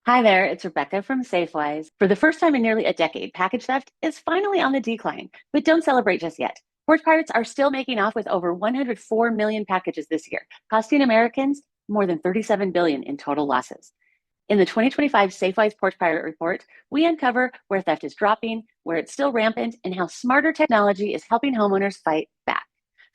Hi there, it's Rebecca from Safewise. For the first time in nearly a decade, package theft is finally on the decline, but don't celebrate just yet. Porch pirates are still making off with over 104 million packages this year, costing Americans more than 37 billion in total losses. In the 2025 Safewise Porch Pirate Report, we uncover where theft is dropping, where it's still rampant, and how smarter technology is helping homeowners fight back.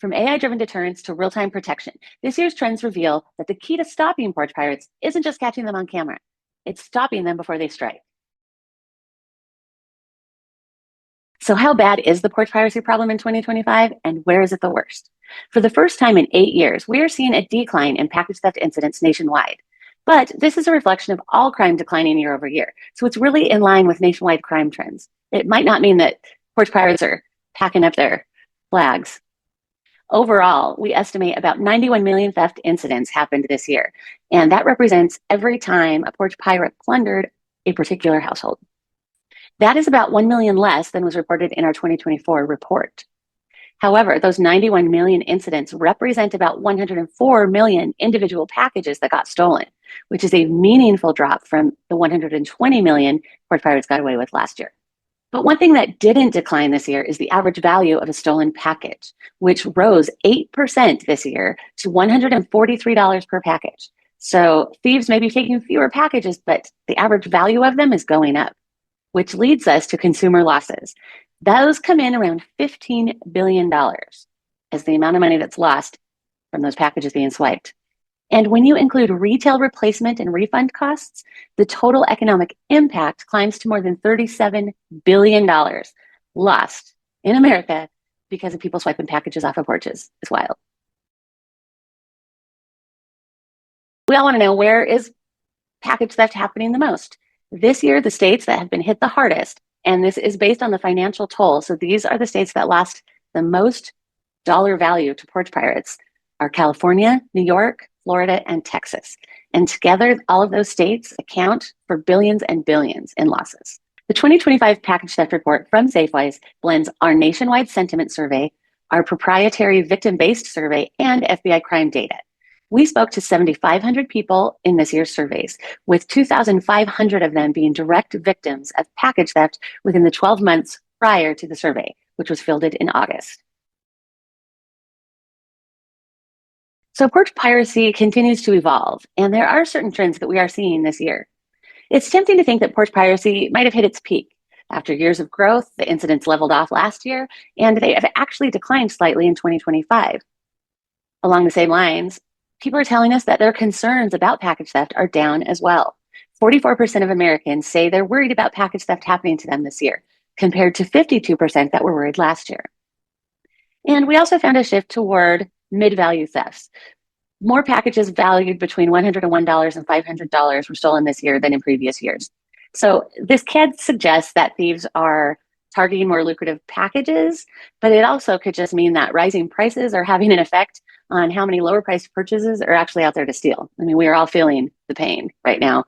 From AI-driven deterrence to real-time protection, this year's trends reveal that the key to stopping porch pirates isn't just catching them on camera. It's stopping them before they strike. So how bad is the porch piracy problem in 2025, and where is it the worst? For the first time in 8 years, we are seeing a decline in package theft incidents nationwide. But this is a reflection of all crime declining year over year. So it's really in line with nationwide crime trends. It might not mean that porch pirates are packing up their flags. Overall, we estimate about 91 million theft incidents happened this year, and that represents every time a porch pirate plundered a particular household. That is about 1 million less than was reported in our 2024 report. However, those 91 million incidents represent about 104 million individual packages that got stolen, which is a meaningful drop from the 120 million porch pirates got away with last year. But one thing that didn't decline this year is the average value of a stolen package, which rose 8% this year to $143 per package. So thieves may be taking fewer packages, but the average value of them is going up, which leads us to consumer losses. Those come in around $15 billion as the amount of money that's lost from those packages being swiped. And when you include retail replacement and refund costs, the total economic impact climbs to more than $37 billion lost in America because of people swiping packages off of porches. It's wild. We all want to know, where is package theft happening the most? This year, the states that have been hit the hardest, and this is based on the financial toll, so these are the states that lost the most dollar value to porch pirates, are California, New York, Florida, and Texas. And together, all of those states account for billions and billions in losses. The 2025 Package Theft Report from Safewise blends our nationwide sentiment survey, our proprietary victim-based survey, and FBI crime data. We spoke to 7,500 people in this year's surveys, with 2,500 of them being direct victims of package theft within the 12 months prior to the survey, which was fielded in August. So porch piracy continues to evolve, and there are certain trends that we are seeing this year. It's tempting to think that porch piracy might have hit its peak. After years of growth, the incidents leveled off last year, and they have actually declined slightly in 2025. Along the same lines, people are telling us that their concerns about package theft are down as well. 44% of Americans say they're worried about package theft happening to them this year, compared to 52% that were worried last year. And we also found a shift toward mid-value thefts. More packages valued between $101 and $500 were stolen this year than in previous years. So this can suggest that thieves are targeting more lucrative packages, but it also could just mean that rising prices are having an effect on how many lower priced purchases are actually out there to steal. I mean, we are all feeling the pain right now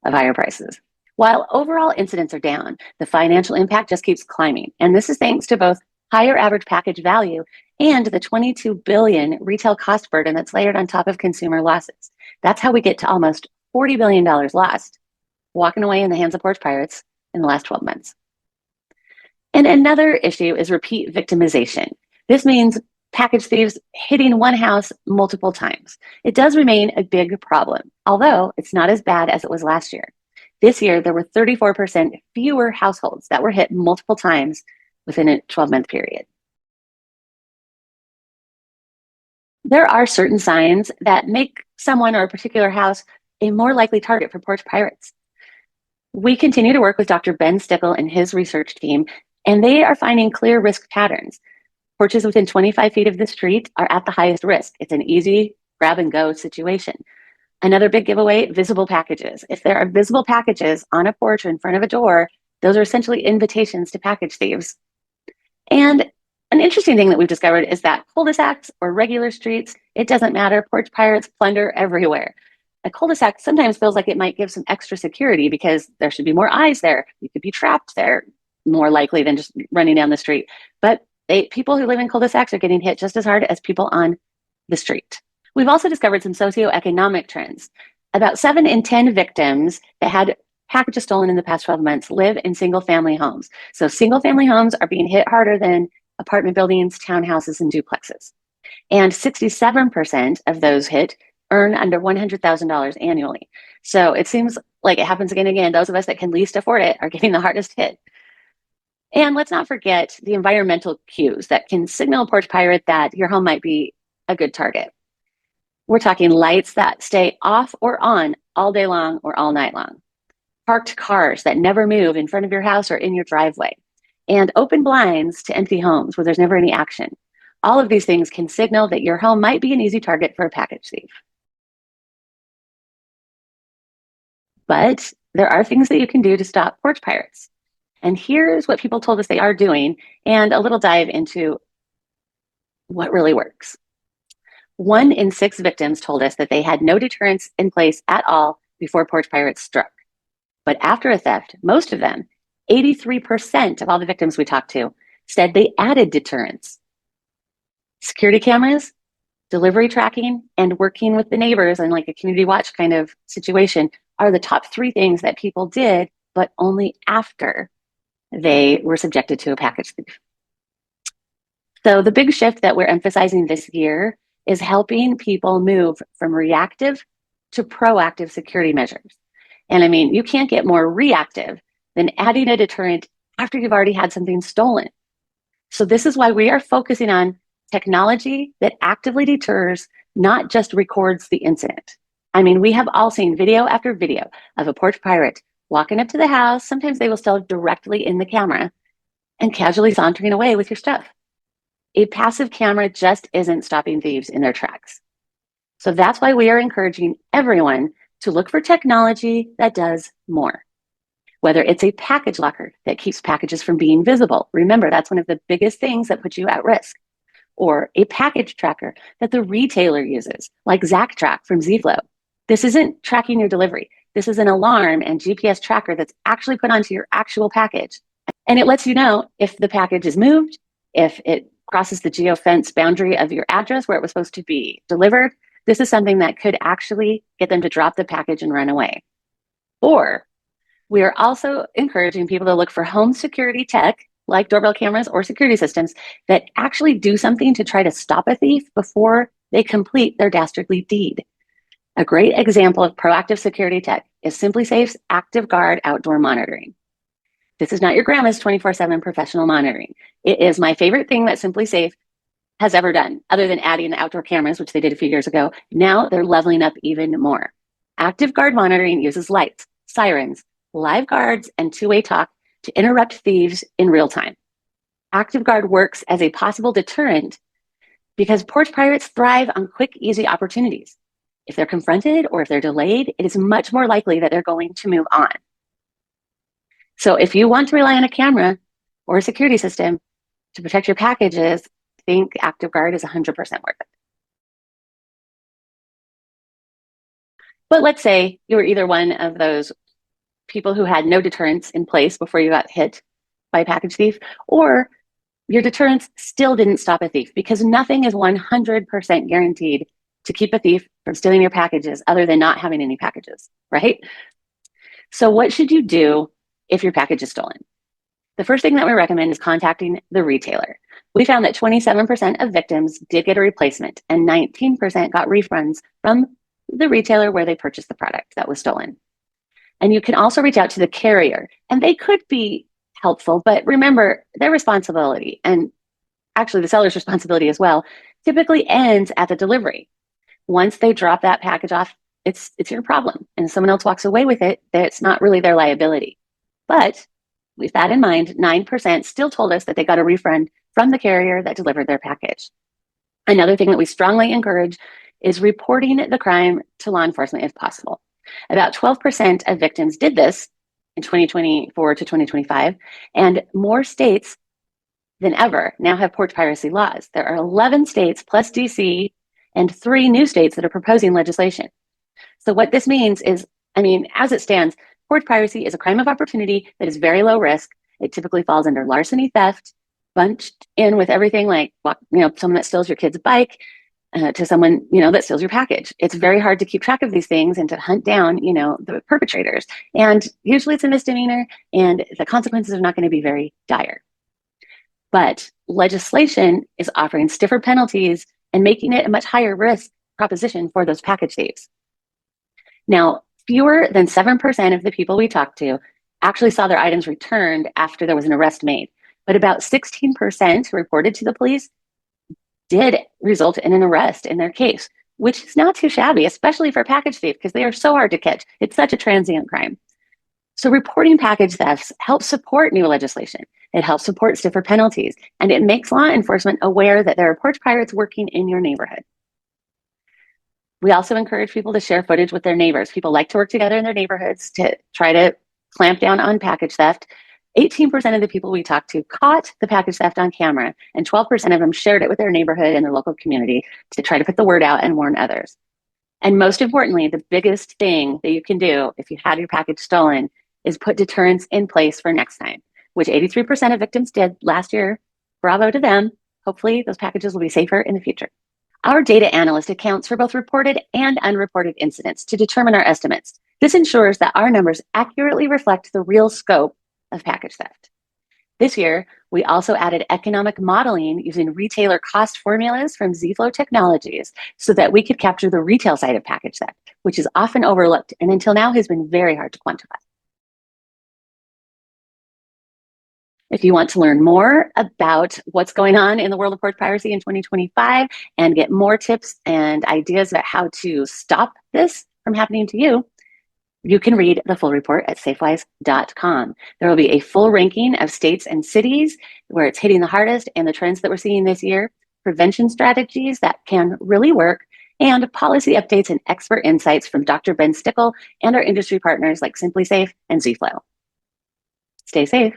of higher prices. While overall incidents are down, the financial impact just keeps climbing. And this is thanks to both higher average package value and the 22 billion retail cost burden that's layered on top of consumer losses. That's how we get to almost $40 billion lost, walking away in the hands of porch pirates in the last 12 months. And another issue is repeat victimization. This means package thieves hitting one house multiple times. It does remain a big problem, although it's not as bad as it was last year. This year, there were 34% fewer households that were hit multiple times within a 12-month period. There are certain signs that make someone or a particular house a more likely target for porch pirates. We continue to work with Dr. Ben Stickle and his research team, and they are finding clear risk patterns. Porches within 25 feet of the street are at the highest risk. It's an easy grab and go situation. Another big giveaway, visible packages. If there are visible packages on a porch or in front of a door, those are essentially invitations to package thieves. And an interesting thing that we've discovered is that cul-de-sacs or regular streets, it doesn't matter. Porch pirates plunder everywhere. A cul-de-sac sometimes feels like it might give some extra security because there should be more eyes there. You could be trapped there more likely than just running down the street. But people who live in cul-de-sacs are getting hit just as hard as people on the street. We've also discovered some socioeconomic trends. About 7 in 10 victims that had packages stolen in the past 12 months live in single-family homes. So single-family homes are being hit harder than apartment buildings, townhouses, and duplexes. And 67% of those hit earn under $100,000 annually. So it seems like it happens again and again. Those of us that can least afford it are getting the hardest hit. And let's not forget the environmental cues that can signal a porch pirate that your home might be a good target. We're talking lights that stay off or on all day long or all night long, parked cars that never move in front of your house or in your driveway, and open blinds to empty homes where there's never any action. All of these things can signal that your home might be an easy target for a package thief. But there are things that you can do to stop porch pirates. And here's what people told us they are doing, and a little dive into what really works. 1 in 6 victims told us that they had no deterrence in place at all before porch pirates struck. But after a theft, most of them, 83% of all the victims we talked to, said they added deterrence. Security cameras, delivery tracking, and working with the neighbors in like a community watch kind of situation are the top 3 things that people did, but only after they were subjected to a package thief. So the big shift that we're emphasizing this year is helping people move from reactive to proactive security measures. And I mean, you can't get more reactive than adding a deterrent after you've already had something stolen. So this is why we are focusing on technology that actively deters, not just records the incident. I mean, we have all seen video after video of a porch pirate walking up to the house. Sometimes they will still directly in the camera and casually sauntering away with your stuff. A passive camera just isn't stopping thieves in their tracks. So that's why we are encouraging everyone to look for technology that does more. Whether it's a package locker that keeps packages from being visible. Remember, that's one of the biggest things that put you at risk. Or a package tracker that the retailer uses, like ZACTrack from ZFLO. This isn't tracking your delivery. This is an alarm and GPS tracker that's actually put onto your actual package. And it lets you know if the package is moved, if it crosses the geofence boundary of your address where it was supposed to be delivered. This is something that could actually get them to drop the package and run away. Or we are also encouraging people to look for home security tech, like doorbell cameras or security systems, that actually do something to try to stop a thief before they complete their dastardly deed. A great example of proactive security tech is SimpliSafe's ActiveGuard outdoor monitoring. This is not your grandma's 24/7 professional monitoring. It is my favorite thing that SimpliSafe has ever done, other than adding the outdoor cameras, which they did a few years ago. Now they're leveling up even more. ActiveGuard monitoring uses lights, sirens, live guards, and two-way talk to interrupt thieves in real time. ActiveGuard works as a possible deterrent because porch pirates thrive on quick, easy opportunities. If they're confronted or if they're delayed, it is much more likely that they're going to move on. So if you want to rely on a camera or a security system to protect your packages, I think ActiveGuard is 100% worth it. But let's say you were either one of those people who had no deterrence in place before you got hit by a package thief, or your deterrence still didn't stop a thief, because nothing is 100% guaranteed to keep a thief from stealing your packages other than not having any packages, right? So what should you do if your package is stolen? The first thing that we recommend is contacting the retailer. We found that 27% of victims did get a replacement and 19% got refunds from the retailer where they purchased the product that was stolen. And you can also reach out to the carrier, and they could be helpful, but remember, their responsibility, and actually the seller's responsibility as well, typically ends at the delivery. Once they drop that package off, it's your problem, and someone else walks away with it, it's not really their liability. But with that in mind, 9% still told us that they got a refund from the carrier that delivered their package. Another thing that we strongly encourage is reporting the crime to law enforcement if possible. About 12% of victims did this in 2024 to 2025, and more states than ever now have porch piracy laws. There are 11 states plus DC and 3 new states that are proposing legislation. So what this means is, I mean, as it stands, porch piracy is a crime of opportunity that is very low risk. It typically falls under larceny, theft, bunched in with everything like, someone that steals your kid's bike, to someone, that steals your package. It's very hard to keep track of these things and to hunt down, the perpetrators. And usually it's a misdemeanor and the consequences are not going to be very dire. But legislation is offering stiffer penalties and making it a much higher risk proposition for those package thieves. Now, fewer than 7% of the people we talked to actually saw their items returned after there was an arrest made, but about 16% who reported to the police did result in an arrest in their case, which is not too shabby, especially for a package thief, because they are so hard to catch. It's such a transient crime. So reporting package thefts helps support new legislation. It helps support stiffer penalties, and it makes law enforcement aware that there are porch pirates working in your neighborhood. We also encourage people to share footage with their neighbors. People like to work together in their neighborhoods to try to clamp down on package theft. 18% of the people we talked to caught the package theft on camera, and 12% of them shared it with their neighborhood and their local community to try to put the word out and warn others. And most importantly, the biggest thing that you can do if you had your package stolen is put deterrence in place for next time, which 83% of victims did last year. Bravo to them. Hopefully those packages will be safer in the future. Our data analyst accounts for both reported and unreported incidents to determine our estimates. This ensures that our numbers accurately reflect the real scope of package theft. This year, we also added economic modeling using retailer cost formulas from ZFLO Technologies so that we could capture the retail side of package theft, which is often overlooked and until now has been very hard to quantify. If you want to learn more about what's going on in the world of porch piracy in 2025 and get more tips and ideas about how to stop this from happening to you, you can read the full report at Safewise.com. There will be a full ranking of states and cities where it's hitting the hardest and the trends that we're seeing this year, prevention strategies that can really work, and policy updates and expert insights from Dr. Ben Stickle and our industry partners like SimpliSafe and ZFLO. Stay safe.